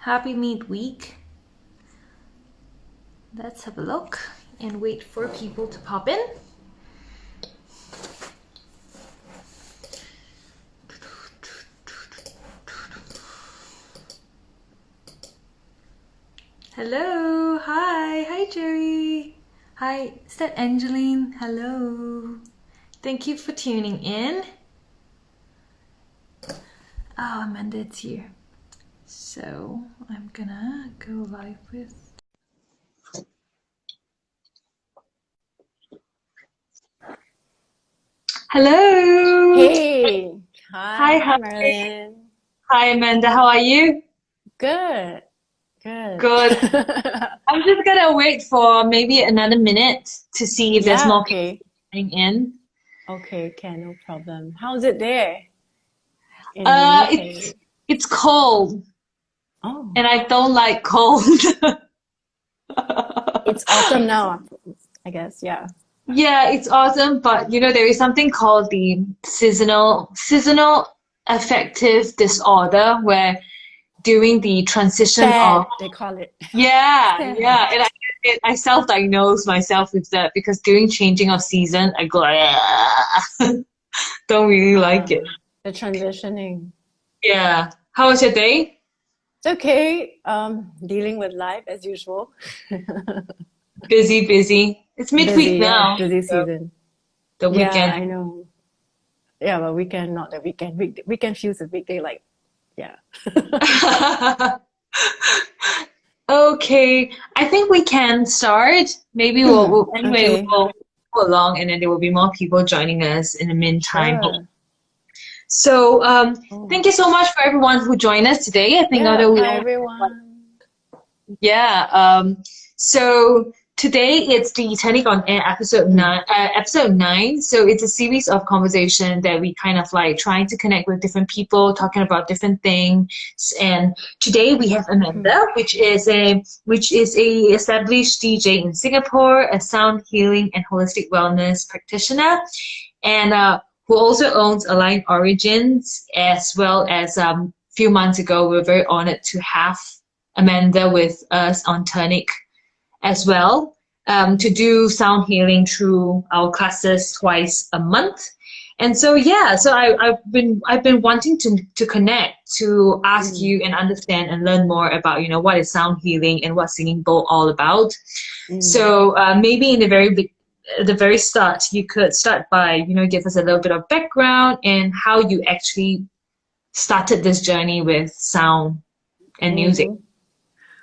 Happy Meat Week. Let's have a look and wait for people to pop in. Hello, hi Jerry. Hi, is that Angeline? Hello. Thank you for tuning in. Oh, Amanda, it's here. So I'm gonna go live with. Hello. Hey. Hi. Marilyn. Hi, Amanda. How are you? Good. Good. I'm just gonna wait for maybe another minute to see if there's Yeah, more people okay. coming in. Okay, no problem. How's it there in the UK? It's cold, Oh, and I don't like cold. it's autumn now, I guess. Yeah. Yeah, it's awesome, but there is something called the seasonal affective disorder, where during the transition of Sad, they call it. yeah, Sad. and I self-diagnose myself with that because during changing of season, I go, don't really like it. The transitioning. Yeah. How was your day? It's okay. Dealing with life as usual. Busy, busy. It's Busy, midweek yeah. now, Busy so season. the Yeah, weekend. I know. Yeah, but weekend, not the weekend. Weekend feels a weekday, like, yeah. Okay, I think we can start. Maybe anyway, Okay, we'll go along, and then there will be more people joining us in the meantime. sure. So, Oh, thank you so much for everyone who joined us today. I think yeah. although we Hi, don't have. everyone. Yeah. So today it's the Turnique On Air episode Mm, 9. Episode 9. So it's a series of conversation that we kind of like trying to connect with different people, talking about different things. And today we have mm, Amanda, which is a established DJ in Singapore, a sound healing and holistic wellness practitioner, and who also owns Align Origins, as well as few months ago we were very honored to have Amanda with us on Turnic as well, to do sound healing through our classes twice a month. And so yeah, so I've been wanting to connect, to ask mm, you and understand and learn more about what is sound healing and what singing bowl all about. mm. So maybe in the very start, you could start by give us a little bit of background and how you actually started this journey with sound and music. Mm-hmm.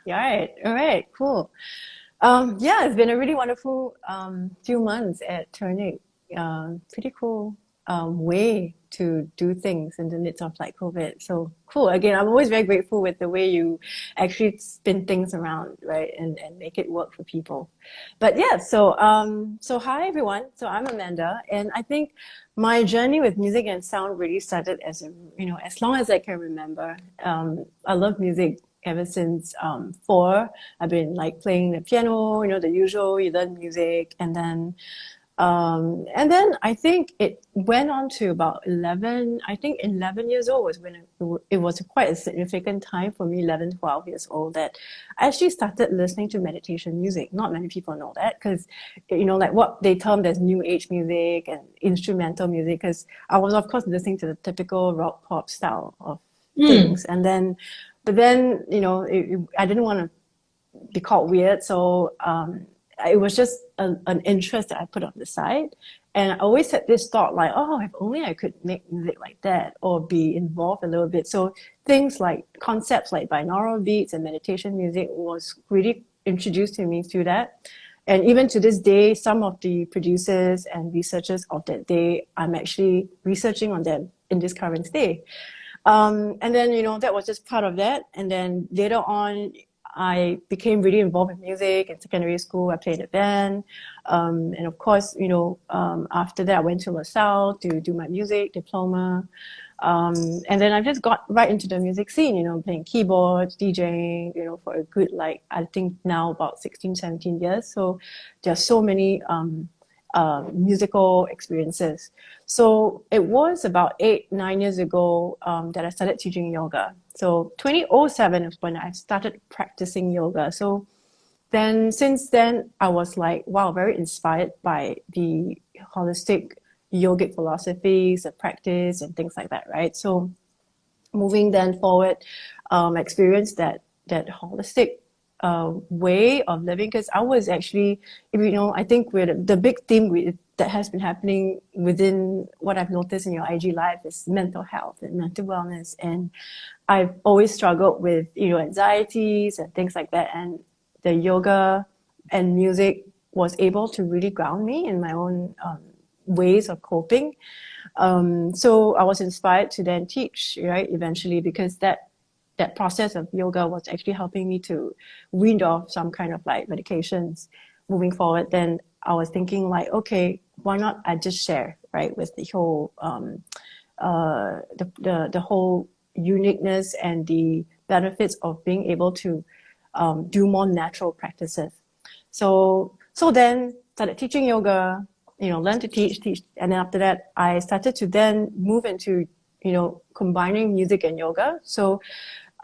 Yeah, all right, cool. Yeah, it's been a really wonderful few months at Turnic. Pretty cool way to do things in the midst of like COVID. So cool. Again, I'm always very grateful with the way you actually spin things around, right, and make it work for people. But yeah, so hi everyone. So I'm Amanda, and I think my journey with music and sound really started as as long as I can remember. I love music ever since 4. I've been like playing the piano, the usual, you learn music, and then I think it went on to about 11. I think 11 years old was when it was quite a significant time for me, 11, 12 years old, that I actually started listening to meditation music. Not many people know that because, like what they term as new age music and instrumental music, because I was, of course, listening to the typical rock pop style of Hmm. things. But then, I didn't want to be called weird. So it was just an interest that I put on the side. And I always had this thought like, oh, if only I could make music like that or be involved a little bit. So things like concepts like binaural beats and meditation music was really introduced to me through that. And even to this day, some of the producers and researchers of that day, I'm actually researching on them in this current day. And then, that was just part of that. And then later on, I became really involved in music in secondary school. I played a band. And of course, after that, I went to LaSalle to do my music diploma. And then I just got right into the music scene, playing keyboards, DJing, for a good, like, I think now about 16, 17 years. So there are so many musical experiences. So it was about 8, 9 years ago that I started teaching yoga. So 2007 is when I started practicing yoga. So then since then, I was like, wow, very inspired by the holistic yogic philosophies, the practice and things like that, right? So moving then forward, experienced that holistic way of living, because I was actually, I think the big theme that has been happening within what I've noticed in your IG life is mental health and mental wellness, and I've always struggled with anxieties and things like that, and the yoga and music was able to really ground me in my own ways of coping. So I was inspired to then teach, right, eventually, because that process of yoga was actually helping me to wean off some kind of like medications. Moving forward, then I was thinking like, okay, why not I just share, right, with the whole the whole uniqueness and the benefits of being able to do more natural practices. So then started teaching yoga, learn to teach, and then after that, I started to then move into combining music and yoga. So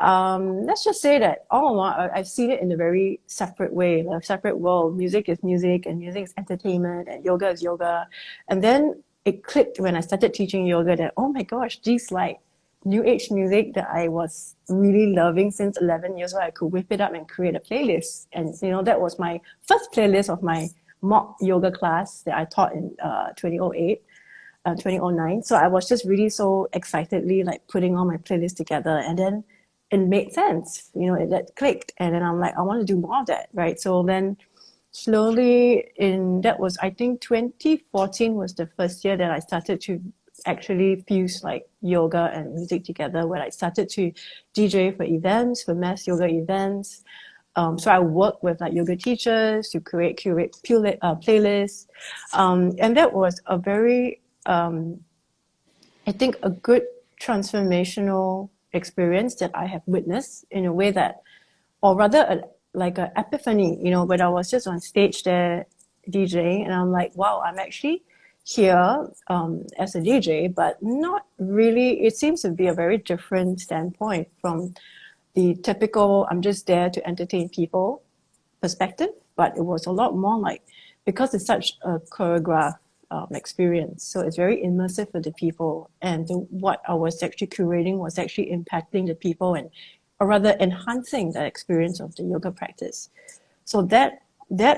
let's just say that all along I've seen it in a very separate way, a separate world. Music is music, and music is entertainment, and yoga is yoga. And then it clicked when I started teaching yoga that, oh my gosh, these like new age music that I was really loving since 11 years old, I could whip it up and create a playlist. And that was my first playlist of my mock yoga class that I taught in 2008. 2009. So I was just really so excitedly like putting all my playlists together, and then it made sense, that clicked. And then I'm like, I want to do more of that, right? So then slowly that was, I think 2014 was the first year that I started to actually fuse like yoga and music together, when I started to DJ for events, for mass yoga events. So I work with like yoga teachers to curate playlists. And that was a very, I think, a good transformational experience that I have witnessed in a way that, or rather like an epiphany, when I was just on stage there DJing, and I'm like, wow, I'm actually here as a DJ, but not really, it seems to be a very different standpoint from the typical, I'm just there to entertain people perspective, but it was a lot more like, because it's such a choreographed experience, so it's very immersive for the people, and what I was actually curating was actually impacting the people, and or rather enhancing the experience of the yoga practice. So that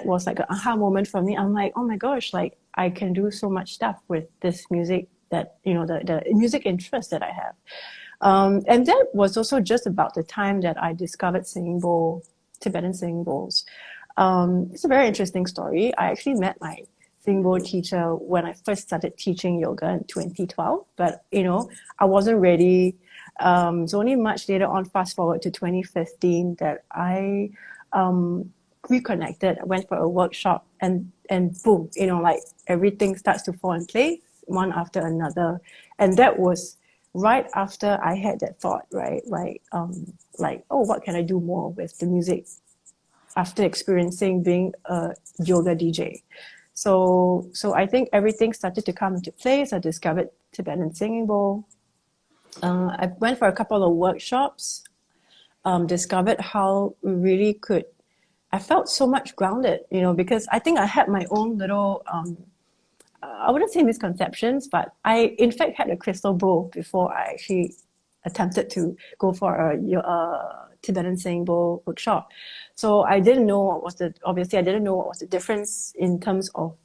was like an aha moment for me. I'm like, oh my gosh, like I can do so much stuff with this music, that the music interest that I have. And that was also just about the time that I discovered singing bowl, Tibetan singing bowls. It's a very interesting story. I actually met my singing bowl teacher when I first started teaching yoga in 2012, but I wasn't ready. It's only much later on, fast forward to 2015, that I reconnected. I went for a workshop, and boom, like everything starts to fall in place one after another. And that was right after I had that thought, right? Like, oh, what can I do more with the music after experiencing being a yoga DJ? So I think everything started to come into place. I discovered Tibetan singing bowl. I went for a couple of workshops, discovered how we really could, I felt so much grounded, because I think I had my own little, I wouldn't say misconceptions, but I in fact had a crystal bowl before I actually attempted to go for a Tibetan singing bowl workshop. So I didn't know obviously I didn't know what was the difference in terms of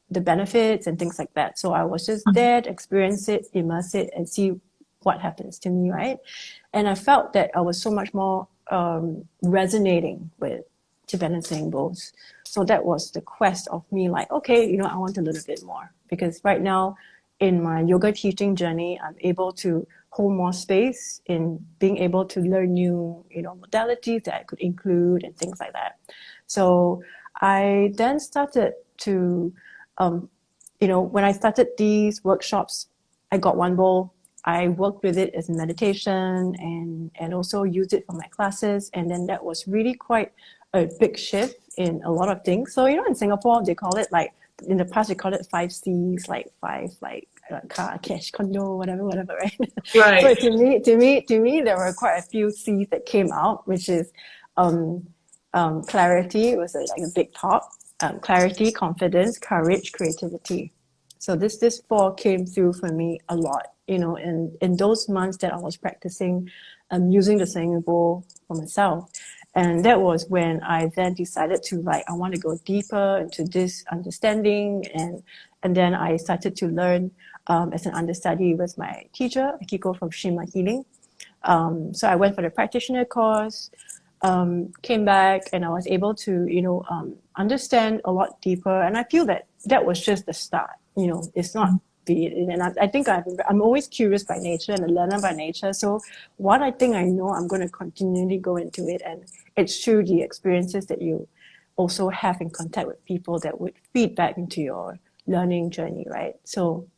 the benefits and things like that. So I was just there to experience it, immerse it, and see what happens to me, right? And I felt that I was so much more resonating with Tibetan singing bowls. So that was the quest of me, like, okay, I want to learn a bit more, because right now in my yoga teaching journey, I'm able to hold more space in being able to learn new, modalities that I could include and things like that. So I then started to, when I started these workshops, I got one bowl. I worked with it as a meditation and also used it for my classes. And then that was really quite a big shift in a lot of things. So, in Singapore, they call it like in the past we call it 5 C's, like five, like car, cash, condo, whatever, right? So Right. to me, there were quite a few C's that came out, which is clarity was like a big top. Clarity, confidence, courage, creativity. So this four came through for me a lot, in those months that I was practicing, using the singing bowl for myself. And that was when I then decided to, like, I want to go deeper into this understanding, and then I started to learn as an understudy with my teacher, Akiko from Shima Healing. So I went for the practitioner course, came back, and I was able to, understand a lot deeper. And I feel that that was just the start. It's not and I think I'm always curious by nature and a learner by nature. So what I think I know, I'm going to continually go into it. And it's through the experiences that you also have in contact with people that would feed back into your learning journey, right? So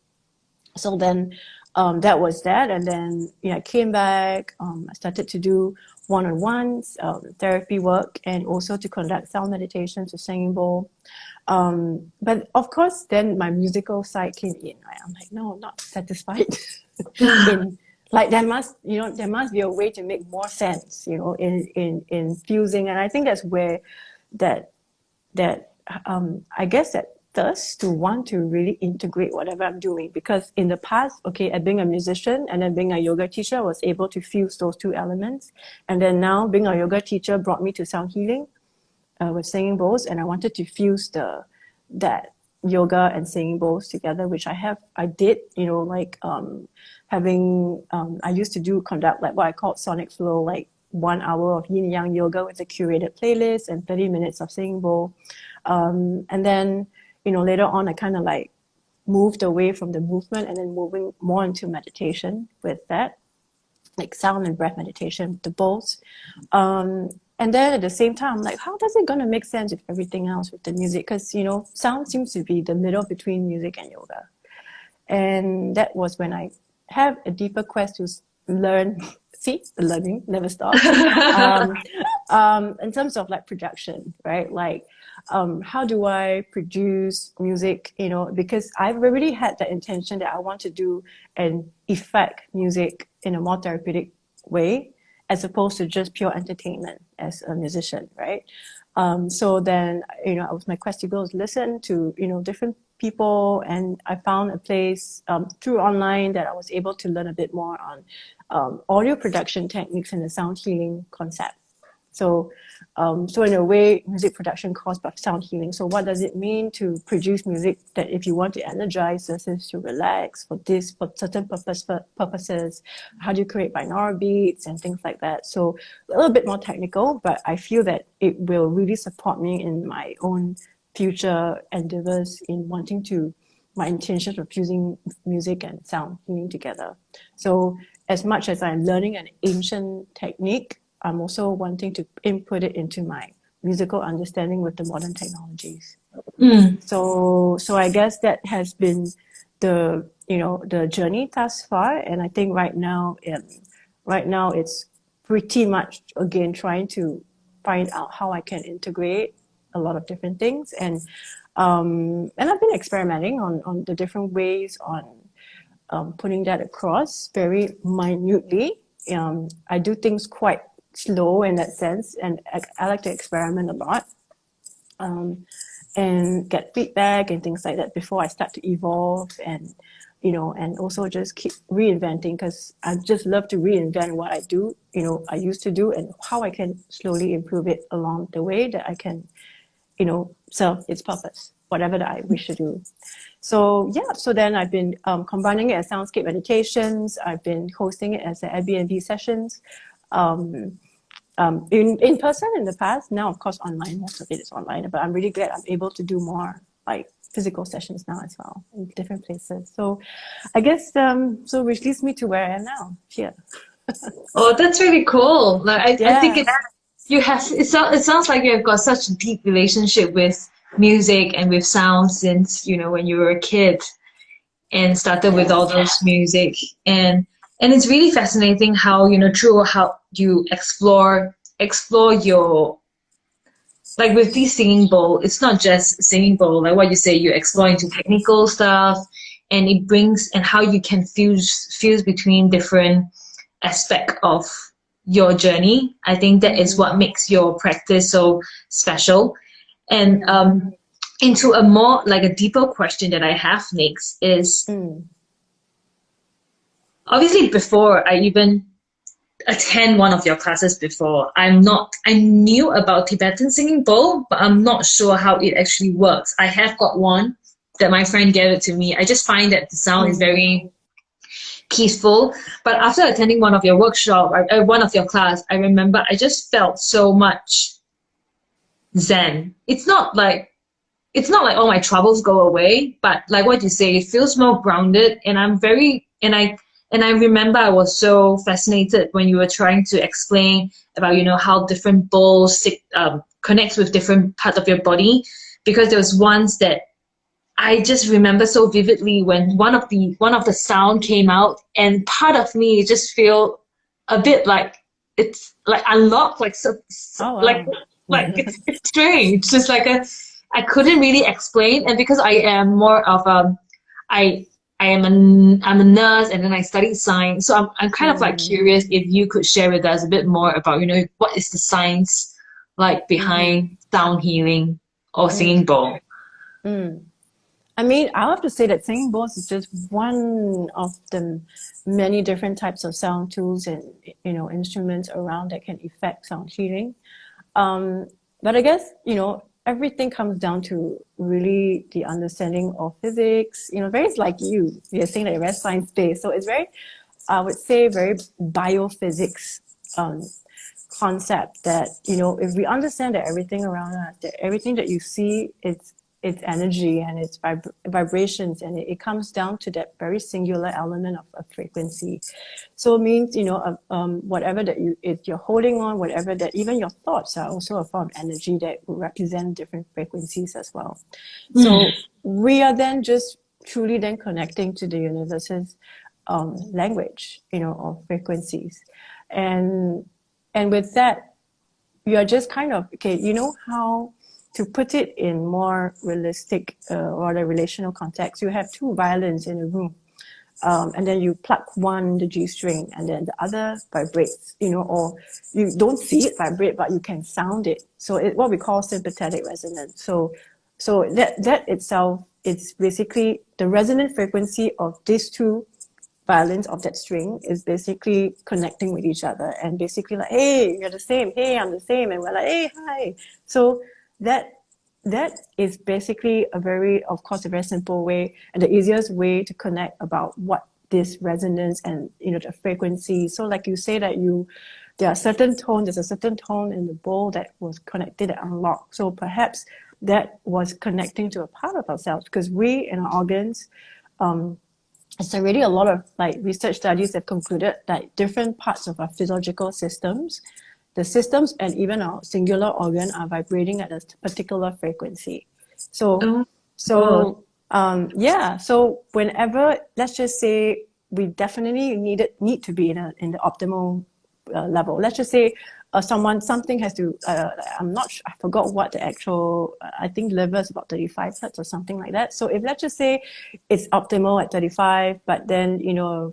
then that was that. And then I came back. I started to do one-on-ones, therapy work, and also to conduct sound meditations with singing bowl. But of course, then my musical side came in. Right? I'm like, no, not satisfied. in like there must be a way to make more sense, in fusing. And I think that's where that I guess that thirst to want to really integrate whatever I'm doing. Because in the past, at being a musician and then being a yoga teacher, I was able to fuse those two elements. And then now being a yoga teacher brought me to sound healing with singing bowls, and I wanted to fuse that yoga and singing bowls together, which I did, I used to conduct like what I call sonic flow, like 1 hour of yin yang yoga with a curated playlist and 30 minutes of singing bowl. And then, later on, I kind of like moved away from the movement and then moving more into meditation with that, like sound and breath meditation with the bowls. And then at the same time, I'm like, how does it gonna make sense with everything else with the music? Because, sound seems to be the middle between music and yoga. And that was when I have a deeper quest to learn. See, the learning never stops. In terms of like production, right? Like, how do I produce music? Because I've already had the intention that I want to do and effect music in a more therapeutic way, as opposed to just pure entertainment as a musician, right? So then, my quest to go is listen to, different people, and I found a place through online that I was able to learn a bit more on audio production techniques and the sound healing concept. So in a way, music production caused by sound healing. So what does it mean to produce music that if you want to energize versus to relax for certain purposes? How do you create binaural beats and things like that? So a little bit more technical, but I feel that it will really support me in my own future endeavors in my intention of fusing music and sound healing together. So as much as I'm learning an ancient technique, I'm also wanting to input it into my musical understanding with the modern technologies. So I guess that has been the journey thus far. And I think right now it's pretty much, again, trying to find out how I can integrate a lot of different things. And I've been experimenting on the different ways on putting that across very minutely. I do things quite slow in that sense, and I like to experiment a lot and get feedback and things like that before I start to evolve, and also just keep reinventing, because I just love to reinvent what I do, I used to do, and how I can slowly improve it along the way that I can serve its purpose, whatever that I wish to do. So then I've been combining it as soundscape meditations. I've been hosting it as Airbnb sessions, in person in the past. Now, of course, online. Most of it is online, but I'm really glad I'm able to do more like physical sessions now as well in different places. So I guess which leads me to where I am now here. Oh, that's really cool. Like I think it sounds like you have got such a deep relationship with music and with sound since when you were a kid and started with all those music, and it's really fascinating how through how you explore your like with these singing bowl, it's not just singing bowl. Like what you say, you explore into technical stuff, and it brings and how you can fuse between different aspect of your journey. I think that is what makes your practice so special. And into a more like a deeper question that I have next is obviously before I even attend one of your classes before, I knew about Tibetan singing bowl, but I'm not sure how it actually works. I have got one that my friend gave it to me. I just find that the sound is very peaceful. But after attending one of your workshop, one of your class, I remember I just felt so much zen. It's not like all my troubles go away, but like what you say, it feels more grounded, and I remember I was so fascinated when you were trying to explain about, how different bowls connects with different parts of your body, because there was once that I just remember so vividly when one of the sound came out, and part of me just feel a bit like it's like unlocked, like Oh, like wow. it's strange. Just like I couldn't really explain, and because I am more of I'm a nurse, and then I studied science, so I'm kind of like curious if you could share with us a bit more about what is the science like behind sound healing or singing bowl. I mean, I have to say that singing bowls is just one of the many different types of sound tools and instruments around that can affect sound healing. But I guess everything comes down to really the understanding of physics. Very like you're saying that you're very science based, so it's very, I would say, very biophysics concept that if we understand that everything around us, that everything that you see, it's energy and it's vibrations, and it comes down to that very singular element of a frequency. So it means whatever that you're holding on, whatever that, even your thoughts are also a form of energy that represent different frequencies as well. So we are then just truly then connecting to the universe's language, of frequencies, and with that, you are just kind of, okay, how to put it in more realistic or a relational context. You have two violins in a room, and then you pluck one, the G string, and then the other vibrates, or you don't see it vibrate, but you can sound it. So what we call sympathetic resonance. So that itself, it's basically the resonant frequency of these two violins of that string is basically connecting with each other, and basically like, hey, you're the same, hey, I'm the same, and we're like, hey, hi. So that is basically a very simple way and the easiest way to connect about what this resonance and the frequency. So like you say that there's a certain tone in the bowl that was connected and unlocked. So perhaps that was connecting to a part of ourselves, because we in our organs, it's already a lot of like research studies have concluded that different parts of our physiological systems, the systems and even our singular organ are vibrating at a particular frequency. So, Oh, so whenever, let's just say we definitely need to be in the optimal level. Let's just say something has to, I'm not sure, I forgot what the actual, I think liver is about 35 hertz or something like that. So if let's just say it's optimal at 35, but then,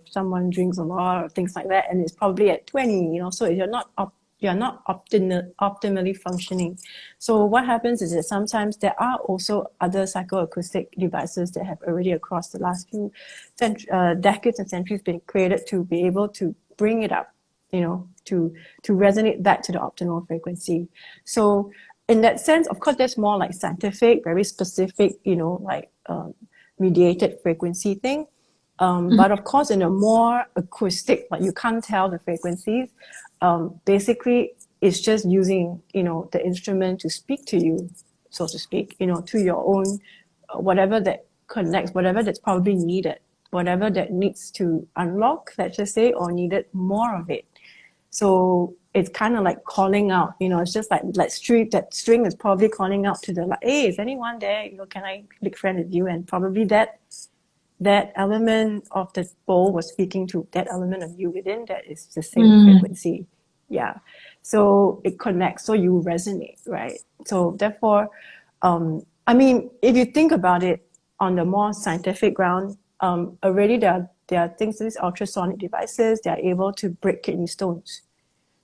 someone drinks a lot or things like that, and it's probably at 20, so if you're not optimally functioning. So what happens is that sometimes there are also other psychoacoustic devices that have already across the last few decades and centuries been created to be able to bring it up, to resonate back to the optimal frequency. So in that sense, of course, that's more like scientific, very specific, mediated frequency thing. But of course, in a more acoustic, like you can't tell the frequencies, basically it's just using, the instrument to speak to you, so to speak, to your own, whatever that connects, whatever that's probably needed, whatever that needs to unlock, let's just say, or needed more of it. So it's kind of like calling out, it's just like that string is probably calling out to the, like, hey, is anyone there? Can I make friend with you? And probably that element of the bowl was speaking to that element of you within that is the same frequency. Yeah. So it connects, so you resonate, right? So therefore, I mean, if you think about it on the more scientific ground, already there are things, these ultrasonic devices, they are able to break kidney stones.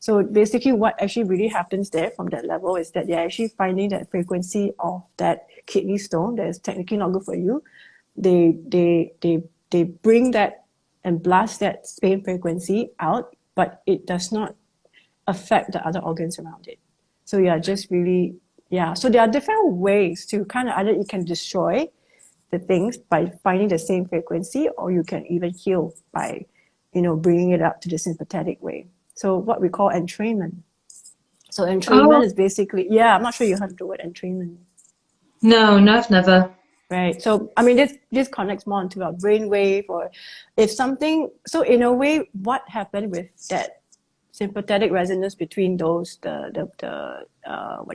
So basically what actually really happens there from that level is that they're actually finding that frequency of that kidney stone that is technically not good for you. They bring that and blast that pain frequency out, but it does not affect the other organs around it. So yeah, just really, yeah. So there are different ways to kind of, either you can destroy the things by finding the same frequency, or you can even heal by, bringing it up to the sympathetic way. So what we call entrainment. So entrainment Oh, is basically, yeah, I'm not sure you heard of the word entrainment. no, no, I've never. Right. So, I mean, this connects more into our brainwave, or if something, so in a way, what happened with that sympathetic resonance between those, what do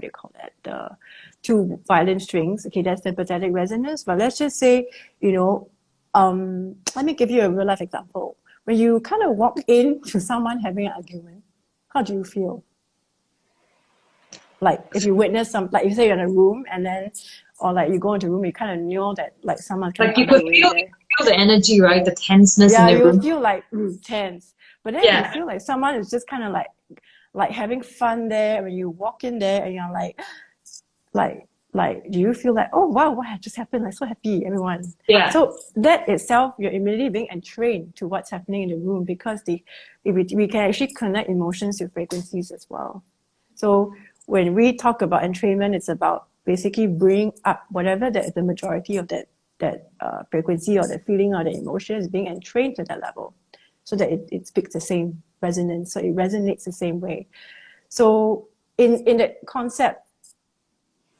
you call that? The two violin strings. Okay, that's sympathetic resonance. But let's just say, let me give you a real life example. When you kind of walk into someone having an argument, how do you feel? Like if you witness some, like you say you're in a room and then, or like you go into a room, you kind of know that like someone's kind Like of you could arguing there. feel the energy, right? The tenseness in Yeah, the you'll room. feel like tense. But then you Yeah. feel like someone is just kind of like having fun there when you walk in there and you're like, do you feel like, oh wow, what just happened? Like so happy, everyone. Yeah. So that itself, you're immediately being entrained to what's happening in the room, because we can actually connect emotions to frequencies as well. So when we talk about entrainment, it's about basically bringing up whatever that the majority of that frequency or the feeling or the emotion is being entrained to that level, so that it speaks the same resonance, so it resonates the same way. So in that concept,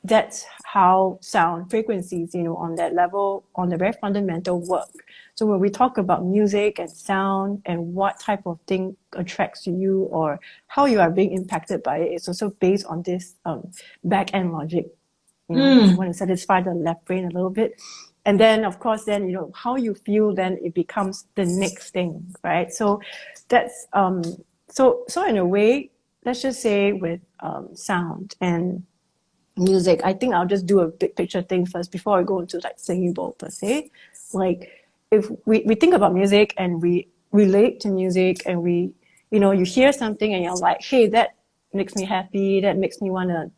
that's how sound frequencies, on that level, on the very fundamental work. So when we talk about music and sound and what type of thing attracts you or how you are being impacted by it, it's also based on this back end logic. If you want to satisfy the left brain a little bit. And then of course, then, how you feel, then it becomes the next thing, right? So that's, so in a way, let's just say with sound and music, I think I'll just do a big picture thing first before I go into like singing bowl per se. Like if we think about music and we relate to music and we, you hear something and you're like, hey, that makes me happy, that makes me want to,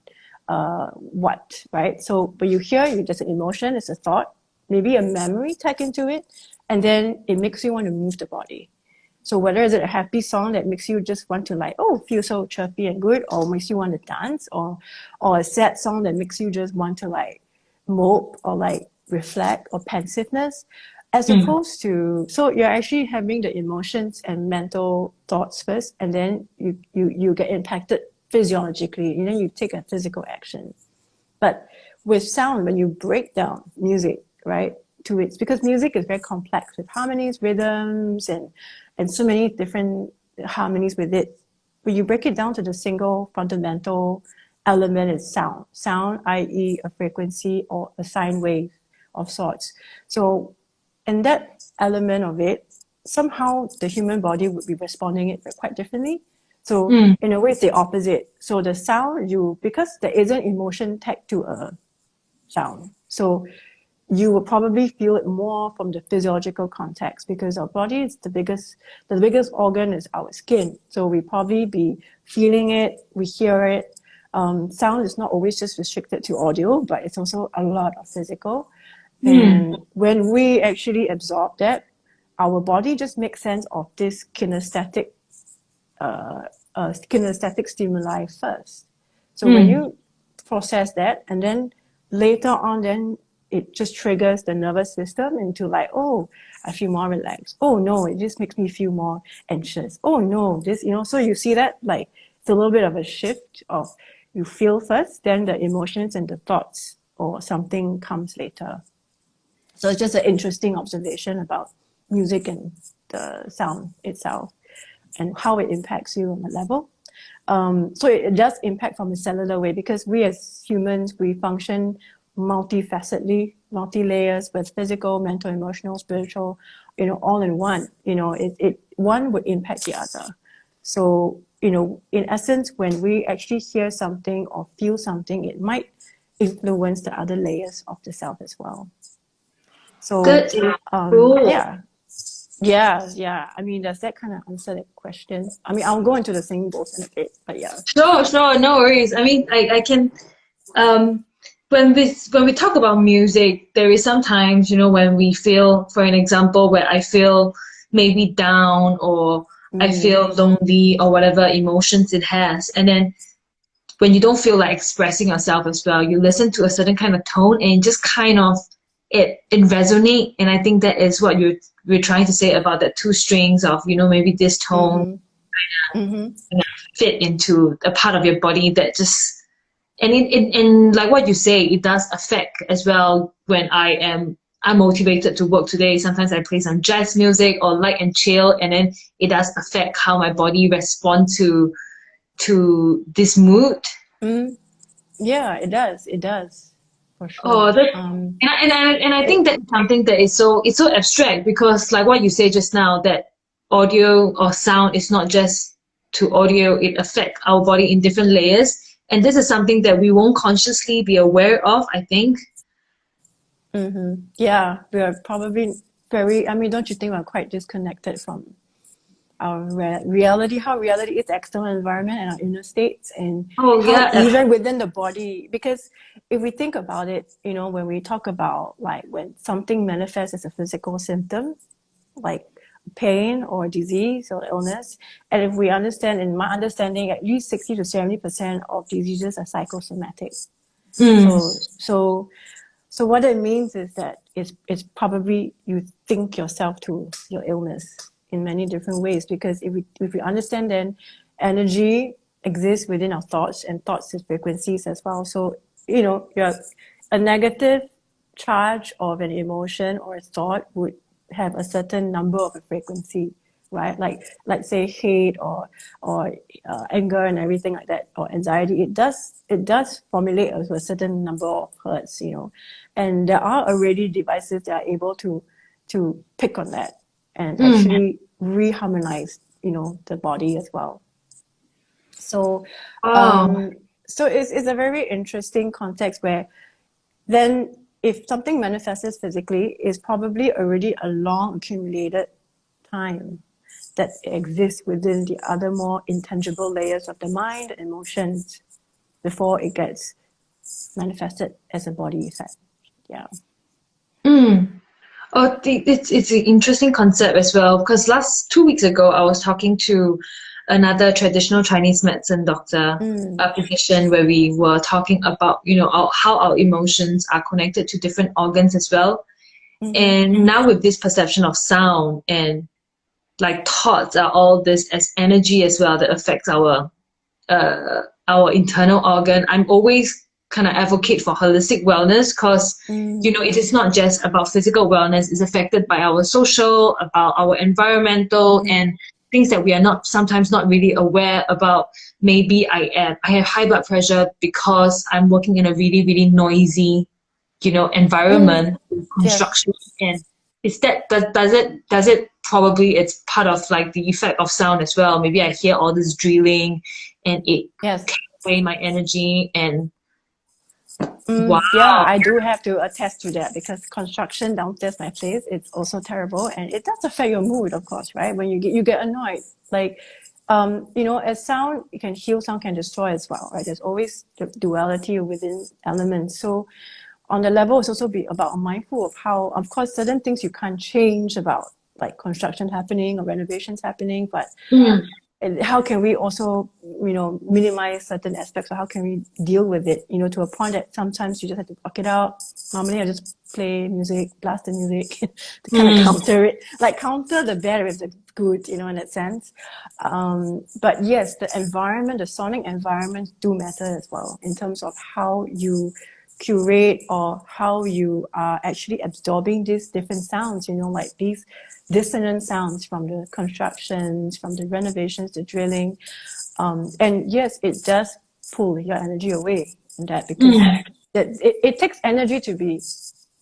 what, right? So, but you hear, you just an emotion, it's a thought, maybe a memory tagged into it, and then it makes you want to move the body. So whether is it a happy song that makes you just want to like, oh, feel so chirpy and good, or makes you want to dance, or a sad song that makes you just want to like mope or like reflect or pensiveness, as opposed to, so you're actually having the emotions and mental thoughts first, and then you get impacted physiologically, and then you take a physical action. But with sound, when you break down music, right, to its, because music is very complex with harmonies, rhythms, and so many different harmonies with it. When you break it down to the single fundamental element is sound. Sound, i.e. a frequency or a sine wave of sorts. So, and that element of it, somehow the human body would be responding it quite differently. So in a way, it's the opposite. So the sound, because there isn't emotion tagged to a sound, so you will probably feel it more from the physiological context, because our body is the biggest organ is our skin. So we probably be feeling it, we hear it. Sound is not always just restricted to audio, but it's also a lot of physical. And when we actually absorb that, our body just makes sense of this kinesthetic stimuli first. So when you process that, and then later on, then it just triggers the nervous system into like, oh, I feel more relaxed. Oh no, it just makes me feel more anxious. Oh no, this, so you see that, like, it's a little bit of a shift of you feel first, then the emotions and the thoughts or something comes later. So it's just an interesting observation about music and the sound itself and how it impacts you on a level. So it does impact from a cellular way, because we as humans, we function multifacetedly, multi-layers, with physical, mental, emotional, spiritual, all in one. One would impact the other. So in essence, when we actually hear something or feel something, it might influence the other layers of the self as well. So, Good. Cool. yeah. I mean, does that kind of answer the question? I mean, I'll go into the singing bowls in a bit, but yeah. Sure, no worries. I mean, I can um when we talk about music, there is sometimes, when we feel, for an example, where I feel maybe down or I feel lonely or whatever emotions it has. And then when you don't feel like expressing yourself as well, you listen to a certain kind of tone and just kind of it resonate. And I think that is what we're trying to say about the two strings of, maybe this tone Mm-hmm. fit into a part of your body that just and like what you say, it does affect as well when I'm motivated to work today. Sometimes I play some jazz music or light and chill, and then it does affect how my body responds to this mood. Yeah, it does. It does, for Oh, sure. that, and I think that's something that is it's so abstract, because like what you say just now, that audio or sound is not just to audio, it affects our body in different layers. And this is something that we won't consciously be aware of, I think. Yeah, we are probably very, I mean, don't you think we're quite disconnected from our reality, how reality is the external environment and our inner states, and Oh how yeah. even within the body? Because if we think about it, when we talk about like when something manifests as a physical symptom, like pain or disease or illness, and if we understand, in my understanding, at least 60 to 70% of diseases are psychosomatic. Mm, So what it means is that it's probably you think yourself to your illness in many different ways, because if we understand, then energy exists within our thoughts, and thoughts is frequencies as well. So you're a negative charge of an emotion or a thought would have a certain number of a frequency, right? Like let's say hate or anger and everything like that, or anxiety. It does formulate a certain number of hertz, and there are already devices that are able to pick on that and mm. actually reharmonize, the body as well. So, Oh. um, so it's a very interesting context where then if something manifests physically, it's probably already a long accumulated time that exists within the other more intangible layers of the mind and emotions before it gets manifested as a body effect. Yeah. Mm. Oh, it's an interesting concept as well, because last 2 weeks ago I was talking to another traditional Chinese medicine doctor, a physician, where we were talking about how our emotions are connected to different organs as well. And now with this perception of sound and like thoughts are all this as energy as well that affects our internal organ. I'm always kind of advocate for holistic wellness, because it is not just about physical wellness. It's affected by our social, about our environmental, and things that we are not sometimes not really aware about. Maybe I have high blood pressure because I'm working in a really really noisy environment, Yes. construction, and is that does it probably it's part of like the effect of sound as well. Maybe I hear all this drilling and it Yes. takes away my energy and Yeah, wow. I do have to attest to that, because construction downstairs my place, it's also terrible, and it does affect your mood, of course, right? When you get annoyed, like as sound can heal, sound can destroy as well, right? There's always the duality within elements. So on the level, it's also be about mindful of how, of course, certain things you can't change about like construction happening or renovations happening, but Mm, how can we also minimize certain aspects, or how can we deal with it, to a point that sometimes you just have to block it out. Normally I just play music, blast the music to kind of mm, counter it, like counter the bad with the good, in that sense. But yes, the environment, the sonic environment do matter as well, in terms of how you curate or how you are actually absorbing these different sounds, like these dissonant sounds from the constructions, from the renovations, the drilling. And yes, it does pull your energy away in that, because mm, it takes energy to be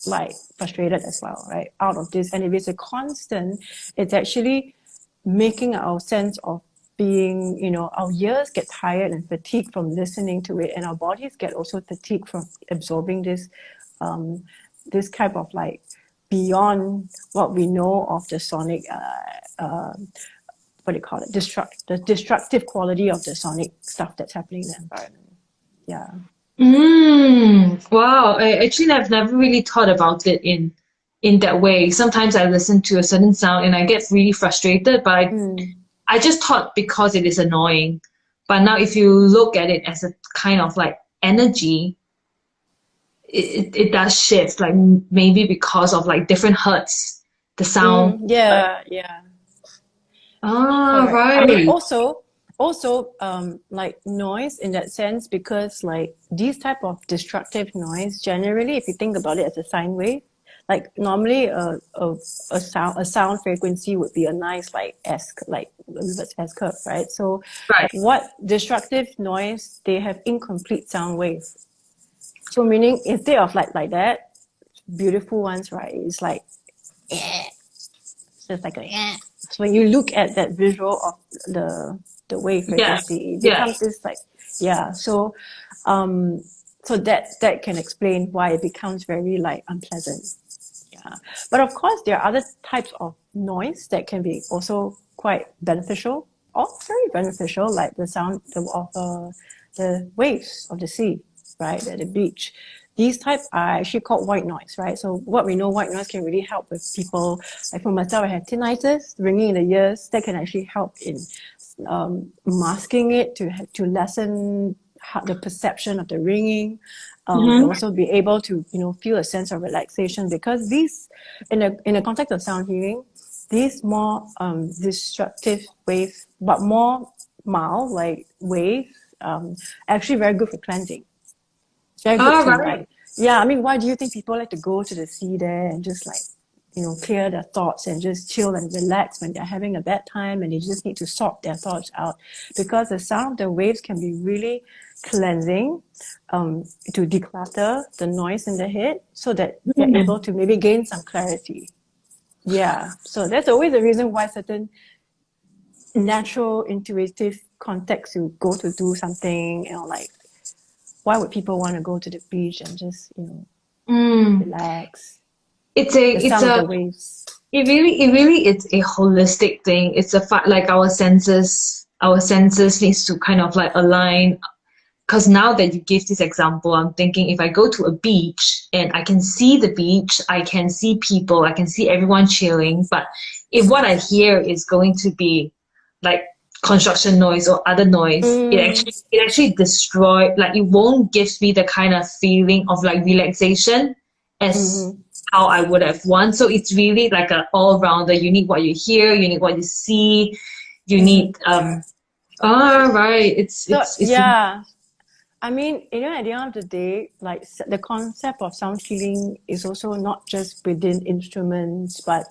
like frustrated as well, right? Out of this. And if it's a constant, it's actually making our sense of being, our ears get tired and fatigued from listening to it, and our bodies get also fatigued from absorbing this type of like beyond what we know of the sonic, what do you call it, the destructive quality of the sonic stuff that's happening in the environment. Yeah. Wow. I've never really thought about it in that way. Sometimes I listen to a certain sound and I get really frustrated, but I just thought because it is annoying. But now if you look at it as a kind of like energy, it does shift, like maybe because of like different hertz, the sound. Yeah, yeah. Ah, Correct. I mean, right. also, like noise in that sense, because like these type of destructive noise, generally, if you think about it as a sine wave, like normally a sound frequency would be a nice like reverse S curve, right? So, Right. what destructive noise, they have incomplete sound wave. So meaning instead of like that, beautiful ones, right? It's like just like a. So when you look at that visual of the wave Yes. frequency, it becomes Yes. this like, yeah. Um, so that can explain why it becomes very like unpleasant. Yeah. But of course, there are other types of noise that can be also quite beneficial or very beneficial, like the sound of the waves of the sea, right, at the beach. These types are actually called white noise, right? So what we know, white noise can really help with people. Like for myself, I have tinnitus, ringing in the ears. That can actually help in masking it to lessen the perception of the ringing. And Mm-hmm. also be able to feel a sense of relaxation, because these in the context of sound healing, these more destructive wave but more mild like wave, actually very good for cleansing. It's very good All to right. like, yeah, I mean, why do you think people like to go to the sea there and just like, clear their thoughts and just chill and relax when they're having a bad time and they just need to sort their thoughts out? Because the sound of the waves can be really cleansing, to declutter the noise in the head so that they're able to maybe gain some clarity. Yeah. So that's always the reason why certain natural, intuitive contexts you go to do something, like why would people want to go to the beach and just, Mm. relax? It's a The it's sound of a the waves. it really it's a holistic thing. It's a fact, like our senses needs to kind of like align. Because now that you give this example, I'm thinking if I go to a beach and I can see the beach, I can see people, I can see everyone chilling. But if what I hear is going to be like construction noise or other noise, it Mm, actually destroy, like it won't give me the kind of feeling of like relaxation as mm-hmm. how I would have want. So it's really like an all rounder. You need what you hear, you need what you see, you Mm-hmm. need right. It's So it's it's yeah, I mean, at the end of the day, like the concept of sound healing is also not just within instruments, but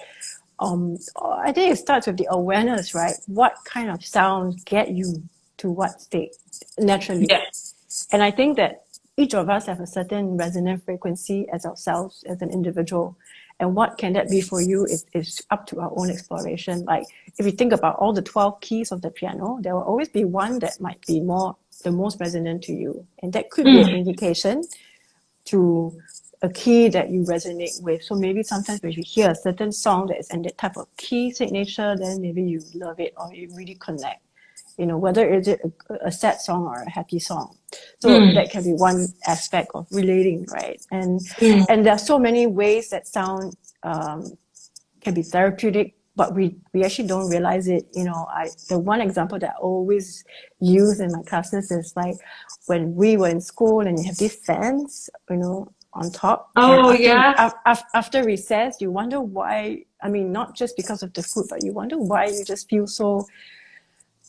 I think it starts with the awareness, right? What kind of sounds get you to what state naturally? yes. And I think that each of us have a certain resonant frequency as ourselves, as an individual. And what can that be for you is up to our own exploration. Like if you think about all the 12 keys of the piano, there will always be one that might be the most resonant to you. And that could be an Mm. indication to a key that you resonate with. So maybe sometimes when you hear a certain song that is in that type of key signature, then maybe you love it or you really connect. Whether is it a sad song or a happy song. So Mm. that can be one aspect of relating, right? And Mm. and there are so many ways that sound can be therapeutic, but we actually don't realize it. The one example that I always use in my classes is like when we were in school and you have these fans, on top, and Oh after yeah. after recess, you wonder why. I mean, not just because of the food, but you wonder why you just feel so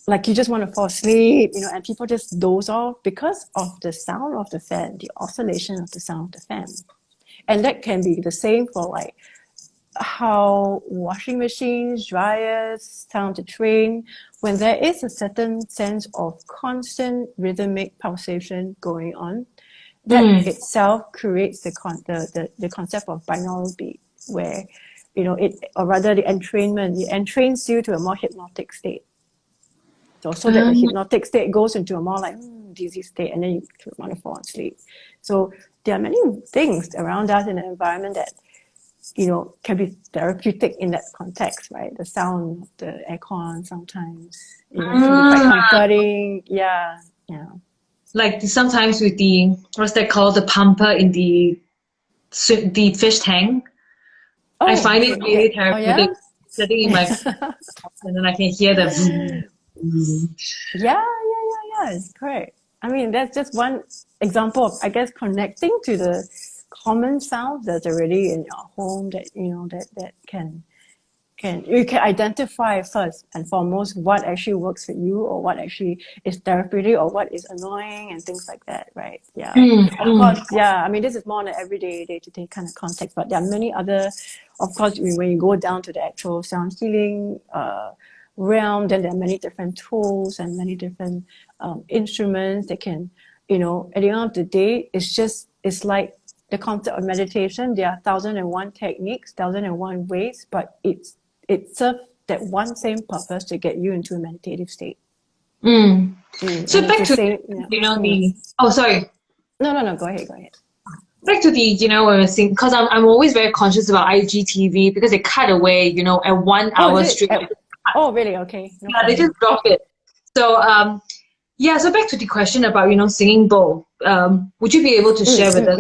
like you just want to fall asleep, and people just doze off because of the sound of the fan, the oscillation of the sound of the fan. And that can be the same for like how washing machines, dryers sound the train. When there is a certain sense of constant rhythmic pulsation going on, that Mm. itself creates the concept of binaural beat, where it, or rather the entrainment, it entrains you to a more hypnotic state. So that the hypnotic state goes into a more like dizzy state, and then you want to fall asleep. So there are many things around us in the environment that, you know, can be therapeutic in that context, right? The sound of the aircon sometimes, you know, can be quite comforting. Yeah, yeah. Like sometimes with the, what's that called, the pumper in the fish tank. I Oh, find it really okay. Oh, yeah? therapeutic sitting in my and then I can hear the vroom, vroom. Yeah, it's correct. I mean, that's just one example of, I guess, connecting to the common sounds that's already in your home that, you know, that you can identify first and foremost what actually works for you, or what actually is therapeutic, or what is annoying, and things like that, right? Yeah. Mm, Of mm. course, yeah. I mean, this is more on an everyday, day-to-day kind of context, but there are many other, of course, when you go down to the actual sound healing realm, then there are many different tools and many different instruments that can, you know, at the end of the day, it's like the concept of meditation. There are 1,001 techniques, 1,001 ways, but it serves that one same purpose to get you into a meditative state. Mm. So And it's back the to, same, yeah. the, oh, sorry. No, go ahead. Back to the, when I was saying, because I'm always very conscious about IGTV because they cut away, at one Oh, is hour it? straight. Oh, really? Okay, no Yeah, they problem. just drop it. So, yeah, so back to the question about, singing bowl. Would you be able to share with us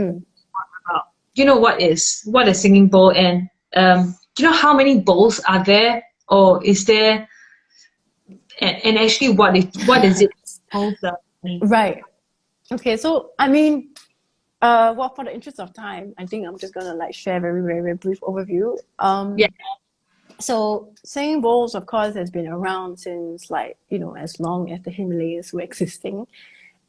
about, what is singing bowl, and do you know how many bowls are there, or is there, and actually what is it supposed to mean? Right. Okay, so I mean, well, for the interest of time, I think I'm just gonna like share a very, very, very brief overview. Yeah. So singing bowls, of course, has been around since, like, you know, as long as the Himalayas were existing.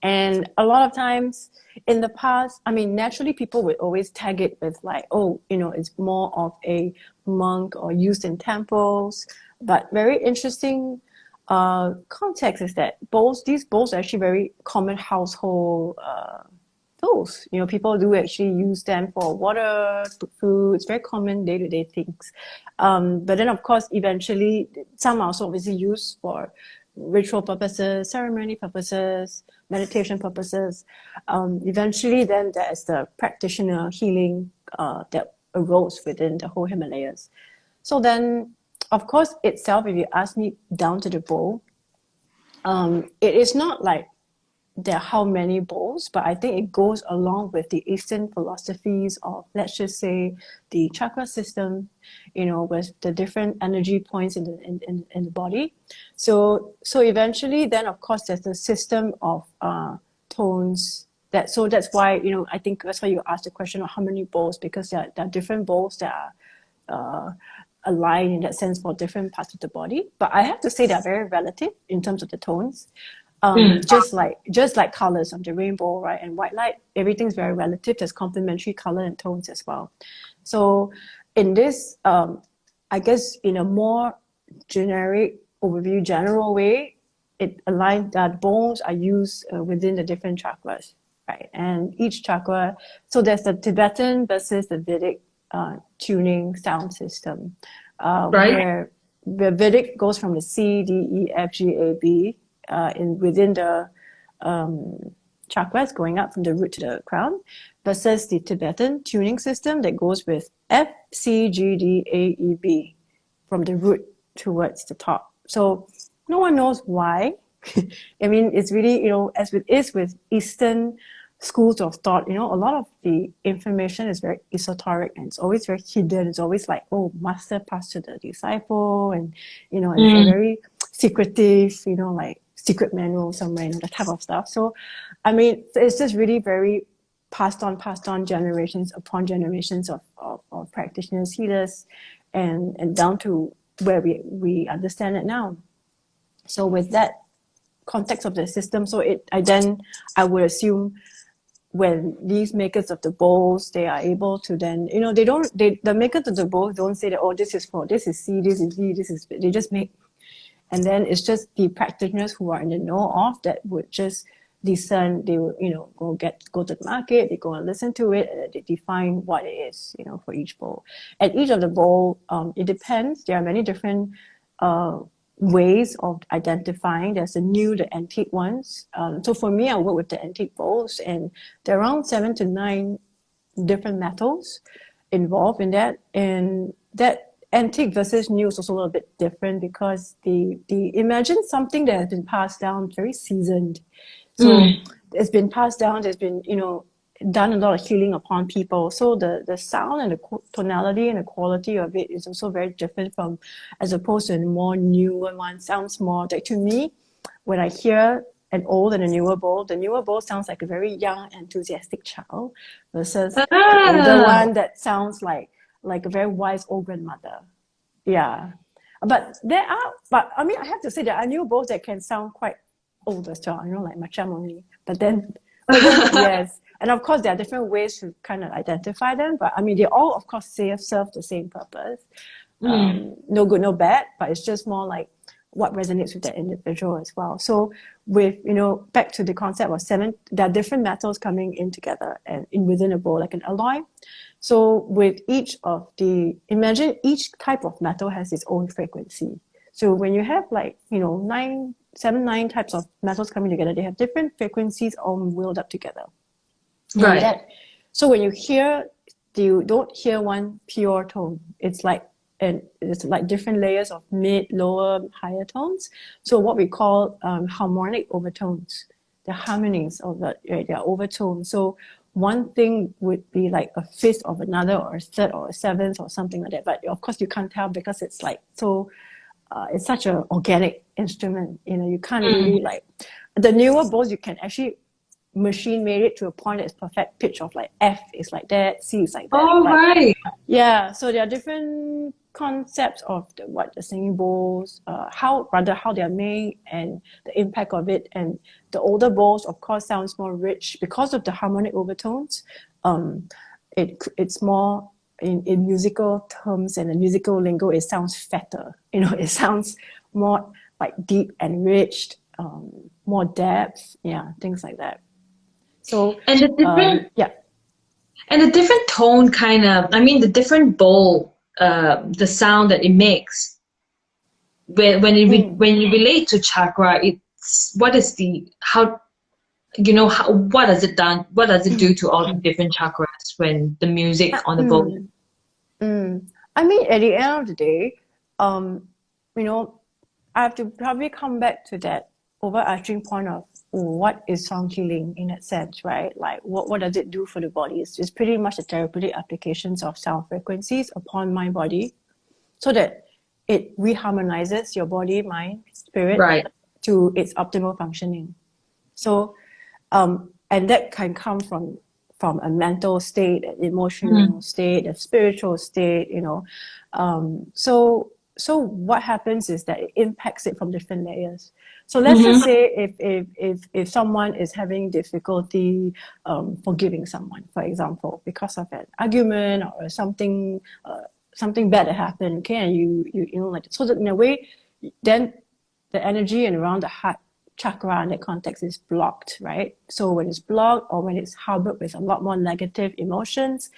And a lot of times in the past, I mean, naturally people would always tag it with like, oh, you know, it's more of a monk or used in temples. But very interesting context is that these bowls are actually very common household tools. You know, people do actually use them for water, food. It's very common day-to-day things. But then, of course, eventually, some are also obviously used for ritual purposes, ceremony purposes, meditation purposes. Eventually, then there's the practitioner healing that arose within the whole Himalayas. So then, of course, itself, if you ask me down to the bowl, it is not like there are how many bowls, but I think it goes along with the Eastern philosophies of, let's just say, the chakra system, you know, with the different energy points in the body. So eventually, then of course, there's the system of tones. That's why, you know, I think that's why you asked the question of how many bowls, because there are different bowls that are aligned in that sense for different parts of the body. But I have to say they're very relative in terms of the tones. Just like colors of the rainbow, right? And white light, everything's very relative. There's complementary color and tones as well. So in this, I guess in a more generic overview, general way, it aligns that bones are used within the different chakras, right? And each chakra, so there's the Tibetan versus the Vedic tuning sound system, Right. where the Vedic goes from the C, D, E, F, G, A, B, within the chakras, going up from the root to the crown, versus the Tibetan tuning system that goes with F, C, G, D, A, E, B, from the root towards the top. So no one knows why. I mean, it's really, you know, as it is with Eastern schools of thought, you know, a lot of the information is very esoteric, and it's always very hidden. It's always like, oh, master passed to the disciple, and, you know, it's a very secretive, you know, like secret manual somewhere, you know, that type of stuff. So, I mean, it's just really very passed on generations upon generations of practitioners, healers, and down to where we understand it now. So with that context of the system, I would assume when these makers of the bowls, they are able to then, you know, the makers of the bowls don't say that, oh, this is C, this is D, they just make. And then it's just the practitioners who are in the know of that would just discern. They will, you know, go to the market, they go and listen to it, and they define what it is, you know, for each bowl. At each of the bowl, it depends. There are many different ways of identifying. There's the new, the antique ones. So for me, I work with the antique bowls, and there are around 7 to 9 different metals involved in that. And that antique versus new is also a little bit different because the imagine something that has been passed down, very seasoned. So it's been passed down, there's been, done a lot of healing upon people. So the sound and the tonality and the quality of it is also very different from, as opposed to a more newer one. Sounds more like, to me, when I hear an old and a newer bowl, the newer bowl sounds like a very young, enthusiastic child versus an older one that sounds like a very wise old grandmother. Yeah. But I mean, I have to say there are newer bowls that can sound quite old as well, like macam only. But then, yes. And of course, there are different ways to kind of identify them. But I mean, they all, of course, serve the same purpose. No good, no bad. But it's just more like what resonates with that individual as well. So with, back to the concept of 7, there are different metals coming in together and within a bowl, like an alloy. So with imagine each type of metal has its own frequency. So when you have 7, 9 types of metals coming together, they have different frequencies all willed up together. Right. So when you hear, you don't hear one pure tone. It's like different layers of mid, lower, higher tones. So what we call harmonic overtones, the harmonies of their overtones. So one thing would be like a fifth of another, or a third, or a seventh, or something like that. But of course you can't tell because it's it's such an organic instrument. You can't really the newer bowls, you can actually machine made it to a point that's perfect pitch of F is like that, C is like that. Oh, right. Yeah, so there are different concepts of the singing bowls, how they are made and the impact of it. And the older bowls, of course, sounds more rich because of the harmonic overtones. It's more in musical terms and in musical lingo, it sounds fatter. It sounds more deep and rich, more depth, things like that. So And the different and the different tone the different bowl, the sound that it makes when you relate to chakra, it's what does it do to all the different chakras when the music on the bowl? I mean, at the end of the day, I have to probably come back to that overarching point of what is sound healing in that sense, right? Like what does it do for the body? It's pretty much the therapeutic applications of sound frequencies upon my body so that it reharmonizes your body, mind, spirit to its optimal functioning. So, and that can come from a mental state, an emotional state, a spiritual state, So what happens is that it impacts it from different layers. So let's just say if someone is having difficulty forgiving someone, for example, because of an argument or something bad that happened, okay, and you so that in a way, then the energy and around the heart chakra in that context is blocked, right? So when it's blocked or when it's harbored with a lot more negative emotions,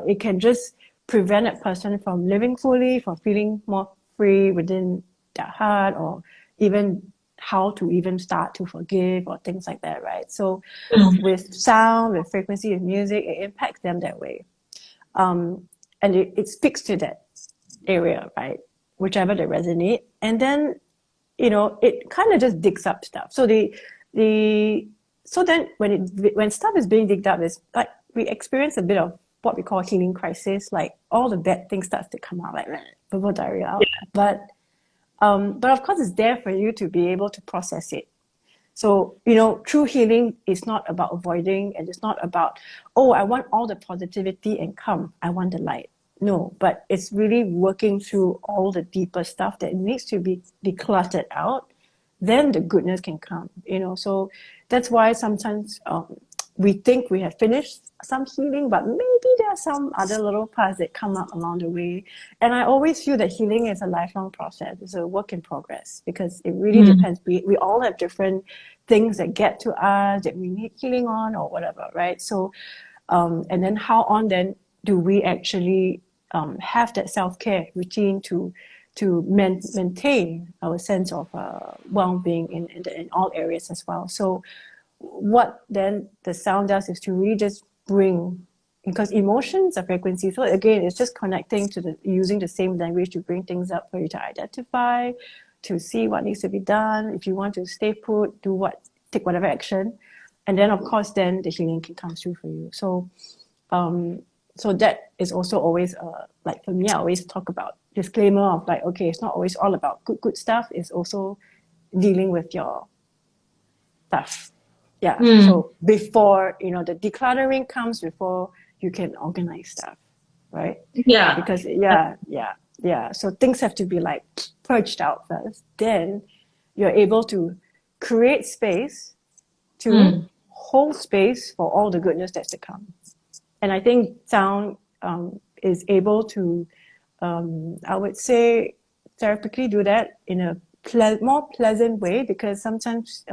it can just prevent a person from living fully, from feeling more free within their heart, or even how to even start to forgive or things like that, right? So with sound, with frequency, with music, it impacts them that way. And it speaks to that area, right? Whichever they resonate. And then, it kind of just digs up stuff. So so then when stuff is being digged up, it's like we experience a bit of what we call healing crisis, like all the bad things starts to come out, like purple diarrhea out. But of course it's there for you to be able to process it. So, true healing is not about avoiding, and it's not about, I want all the positivity and I want the light. No, but it's really working through all the deeper stuff that needs to be decluttered out. Then the goodness can come, So that's why sometimes we think we have finished some healing, but maybe there are some other little parts that come up along the way. And I always feel that healing is a lifelong process. It's a work in progress because it really depends. We all have different things that get to us that we need healing on or whatever, right? So, and then how on then do we actually have that self-care routine to to maintain our sense of well-being in all areas as well. So what then the sound does is to really just bring, because emotions are frequencies. So again, it's just connecting to using the same language to bring things up for you to identify, to see what needs to be done. If you want to stay put, take whatever action. And then of course, then the healing can come through for you. So, so that is also always, like for me, I always talk about disclaimer of like, okay, it's not always all about good stuff. It's also dealing with your stuff. Yeah. So before, the decluttering comes before you can organize stuff, right? Yeah. Because so things have to be like purged out first. Then you're able to create space to hold space for all the goodness that's to come. And I think sound is able to, I would say, therapeutically do that in a more pleasant way, because sometimes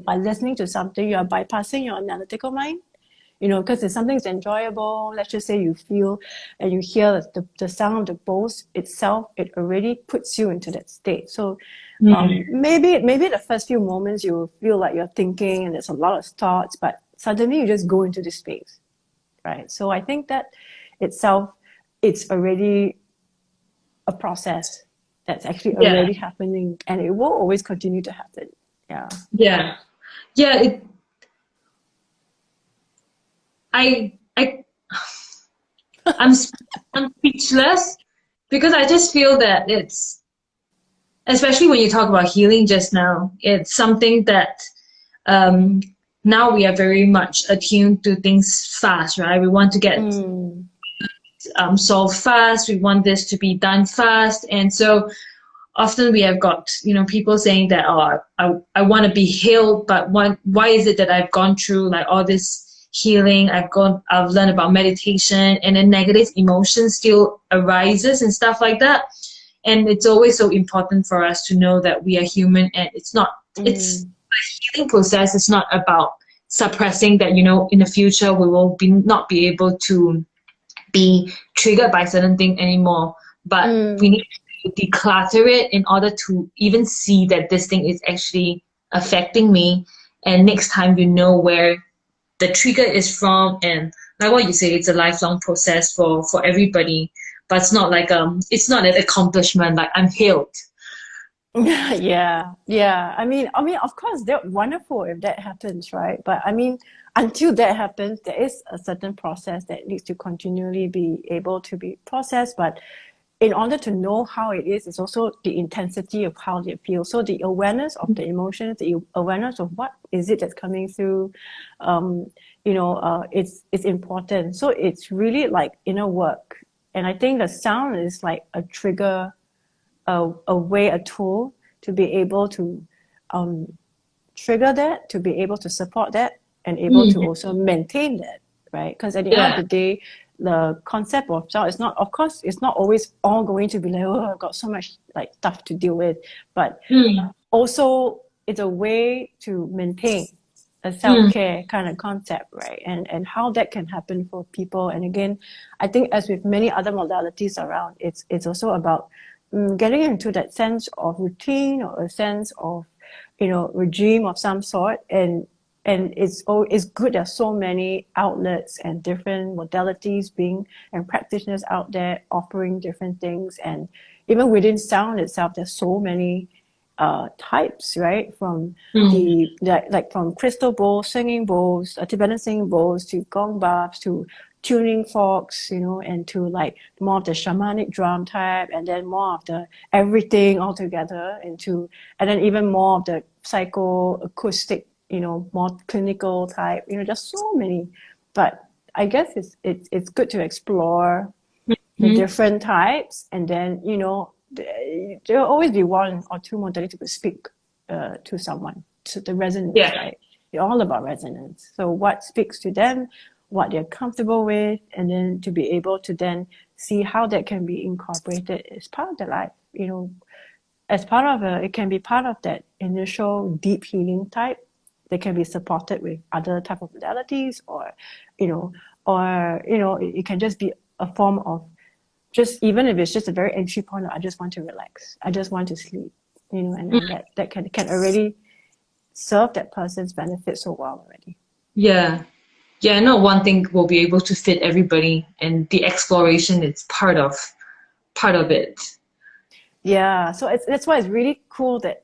by listening to something, you are bypassing your analytical mind, because if something's enjoyable, let's just say you feel and you hear the sound of the bowls itself, it already puts you into that state. So maybe the first few moments you will feel like you're thinking and there's a lot of thoughts, but suddenly you just go into this space, right? So I think that itself, it's already a process that's actually already happening, and it will always continue to happen. I'm speechless, because I just feel that it's, especially when you talk about healing just now, it's something that now we are very much attuned to things fast, right? We want to get solved fast. We want this to be done fast. And so often we have got, people saying that, oh, I want to be healed, but why is it that I've gone through like all this healing, I've learned about meditation, and then negative emotions still arises and stuff like that. And it's always so important for us to know that we are human, and it's a healing process. It's not about suppressing that, in the future we will not be able to be triggered by certain things anymore, but we need to declutter it in order to even see that this thing is actually affecting me. And next time you know where the trigger is from, and like what you say, it's a lifelong process for everybody. But it's not like it's not an accomplishment like I'm healed. Yeah. I mean, of course, they're wonderful if that happens, right? But I mean, until that happens, there is a certain process that needs to continually be able to be processed. But in order to know how it is, it's also the intensity of how they feel. So the awareness of the emotions, the awareness of what is it that's coming through, it's important. So it's really like inner work. And I think the sound is like a trigger, a tool to be able to trigger that, to be able to support that, and able to also maintain that, right? Because at the end of the day, the concept of sound is not, of course, it's not always all going to be like, oh, I've got so much like stuff to deal with, but also it's a way to maintain a self-care kind of concept, right? And how that can happen for people. And again, I think as with many other modalities around, it's also about getting into that sense of routine or a sense of, regime of some sort. And it's good there's so many outlets and different modalities and practitioners out there offering different things. And even within sound itself, there's so many types, right? From from crystal bowls, singing bowls, Tibetan singing bowls, to gong baths, to tuning forks, and to like more of the shamanic drum type, and then more of the everything all together, and then even more of the psychoacoustic, more clinical type, just so many. But I guess it's good to explore the different types, and then, there will always be one or two modalities to speak to someone, to the resonance, right? It's all about resonance. So what speaks to them, what they're comfortable with, and then to be able to then see how that can be incorporated as part of their life, as part of it can be part of that initial deep healing type. They can be supported with other type of modalities, or it can just be a form of just even if it's just a very entry point, I just want to relax. I just want to sleep, and then that can already serve that person's benefit so well already. Yeah. Yeah, not one thing will be able to fit everybody, and the exploration is part of it. Yeah, so that's why it's really cool that,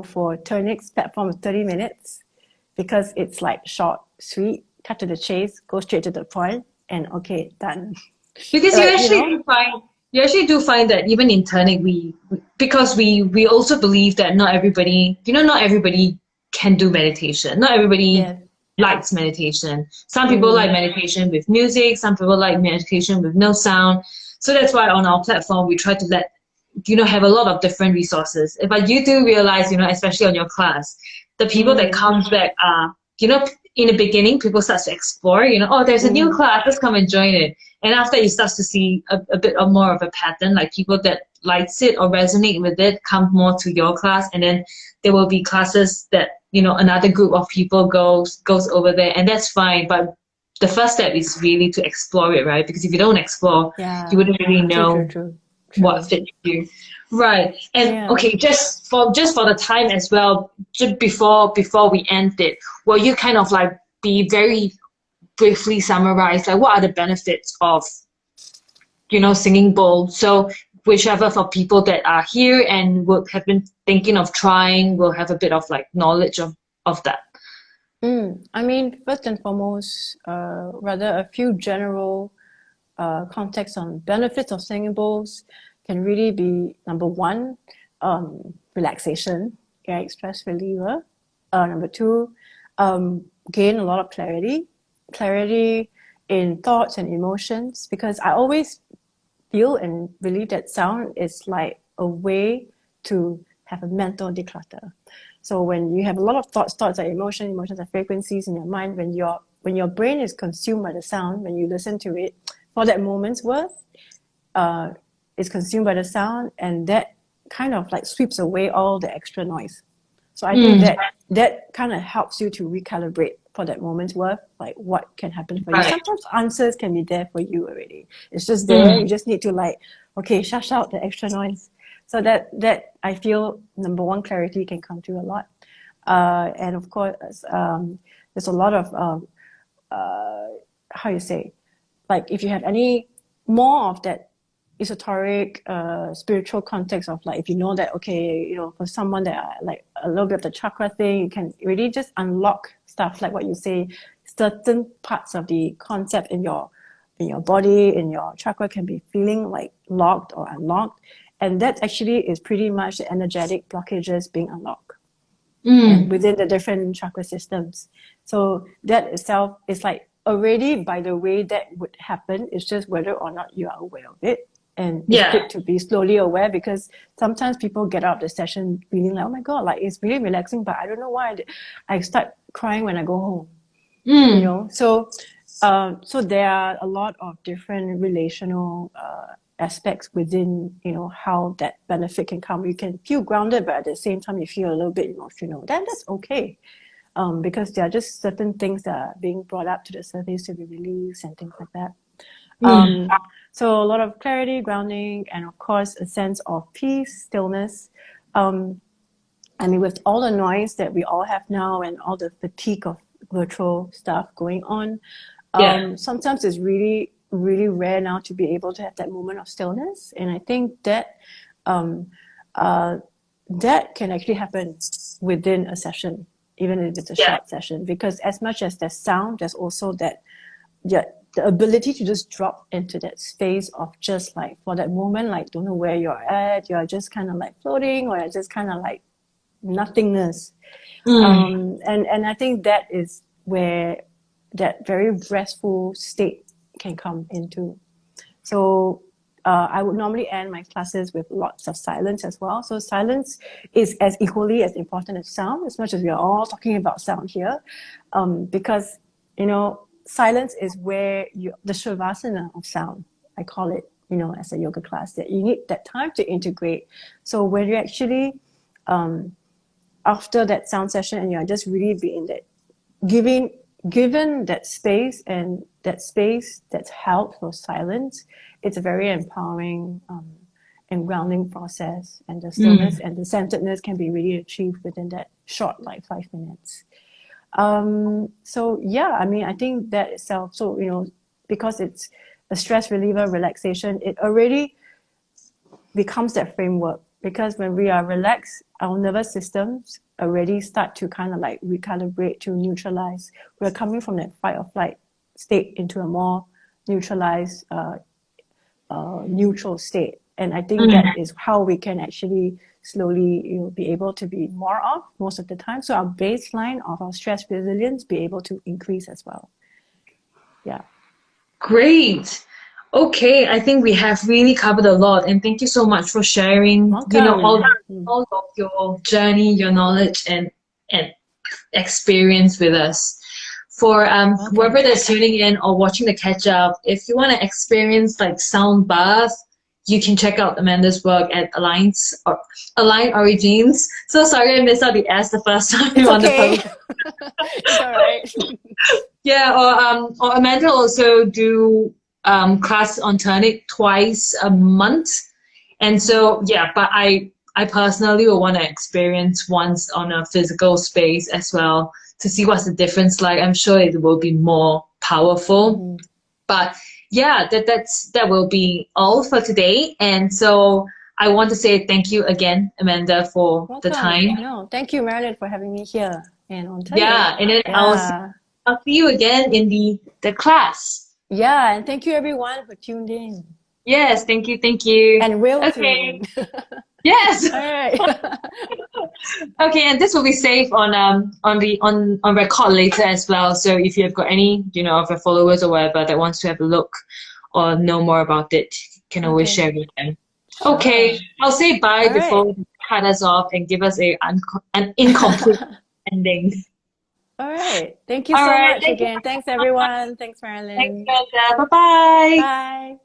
for Turnique's platform is 30 minutes because it's like short, sweet, cut to the chase, go straight to the point, and okay, done. Because Like, you know, you actually do find that even in Turnic because we also believe that not everybody can do meditation. Not everybody yeah. likes meditation. Some people like Mm, meditation with music, some people like meditation with no sound. So that's why on our platform we try to have a lot of different resources. But you do realize, especially on your class, the people that mm, comes back are, in the beginning, people start to explore, oh, there's a new mm. class, let's come and join it. And after you start to see a bit of more of a pattern, like people that likes it or resonate with it come more to your class, and then there will be classes that, another group of people goes over there, and that's fine. But the first step is really to explore it, right? Because if you don't explore, you Yeah, wouldn't really true, true, know true, what true. fits you. Right. And Yeah. okay, just for the time as well, just before we end it, will you kind of like be very briefly summarize like what are the benefits of singing bowl? So whichever for people that are here and would have been thinking of trying will have a bit of like knowledge of that. I mean, first and foremost, rather a few general context on benefits of singing bowls can really be number one, relaxation, right? Stress reliever. Number two, gain a lot of clarity in thoughts and emotions, because I always feel and believe that sound is like a way to have a mental declutter. So when you have a lot of thoughts are emotions are frequencies in your mind, when your brain is consumed by the sound, when you listen to it for that moment's worth, is consumed by the sound, and that kind of like sweeps away all the extra noise. So I think Mm, that kind of helps you to recalibrate for that moment's worth, like what can happen for you. right. Sometimes answers can be there for you already. It's just there. You Mm, just need to like, okay, shush out the extra noise. So that I feel number one, clarity can come through a lot. And of course, there's a lot of how you say, like if you have any more of that esoteric spiritual context of like, if you know that, okay, for someone that are like a little bit of the chakra thing, you can really just unlock stuff like what you say, certain parts of the concept in your body, in your chakra can be feeling like locked or unlocked, and that actually is pretty much the energetic blockages being unlocked and mm, within the different chakra systems. So that itself is like already by the way that would happen. It's just whether or not you are aware of it. And it's yeah. good to be slowly aware, because sometimes people get out of the session feeling like, oh my God, like it's really relaxing, but I don't know why I start crying when I go home. Mm, So there are a lot of different relational aspects within how that benefit can come. You can feel grounded, but at the same time you feel a little bit emotional. Then that's okay, because there are just certain things that are being brought up to the surface to be released and things like that. mm, So a lot of clarity, grounding, and of course a sense of peace, stillness. I mean, with all the noise that we all have now and all the fatigue of virtual stuff going on, yeah. sometimes it's really, really rare now to be able to have that moment of stillness. And I think that um, uh, that can actually happen within a session, even if it's a Yeah. short session, because as much as there's sound, there's also that, yeah, the ability to just drop into that space of just like for that moment, like don't know where you're at, you're just kind of like floating, or you're just kind of like nothingness. Mm, And I think that is where that very restful state can come into. So I would normally end my classes with lots of silence as well. So silence is as equally as important as sound, as much as we are all talking about sound here, because silence is where the shavasana of sound, I call it, as a yoga class, that you need that time to integrate. So when you actually after that sound session and you're just really being that given that space, and that space that's held for silence it's a very empowering and grounding process, and the stillness and the centeredness can be really achieved within that short, like 5 minutes. So yeah, I mean, I think that itself, so, you know, because it's a stress reliever, relaxation, it already becomes that framework, because when we are relaxed, our nervous systems already start to kind of like recalibrate to neutralize. We're coming from that fight or flight state into a more neutralized, neutral state. And I think that is how we can actually slowly, you know, be able to be more off most of the time. So our baseline of our stress resilience be able to increase as well. Yeah. Great. Okay, I think we have really covered a lot, and thank you so much for sharing, you know, all of your journey, your knowledge, and experience with us. For whoever that's tuning in or watching the catch up, if you want to experience like sound bath, you can check out Amanda's work at Align Origins. So sorry I missed out the S the first time on the post. It's all right. Yeah, or Amanda also do class on Turnique twice a month. And so, yeah, but I personally will want to experience once on a physical space as well to see what's the difference like. I'm sure it will be more powerful. But yeah, that will be all for today. And so I want to say thank you again, Amanda, for the time. No, thank you, Marilyn, for having me here and on Turnique. Yeah, and then I'll see you again in the class. Yeah, and thank you everyone who tuned in. Yes, thank you. And will tune in. Yes. All right. Okay, and this will be saved on record later as well. So if you've got any, you know, of your followers or whatever that wants to have a look or know more about it, you can always share with them. Sure. Okay, I'll say bye before you cut us off and give us an incomplete ending. All right. Thank you so much again. Thanks everyone. Thanks, Marilyn. Thanks, Bye-bye. Bye.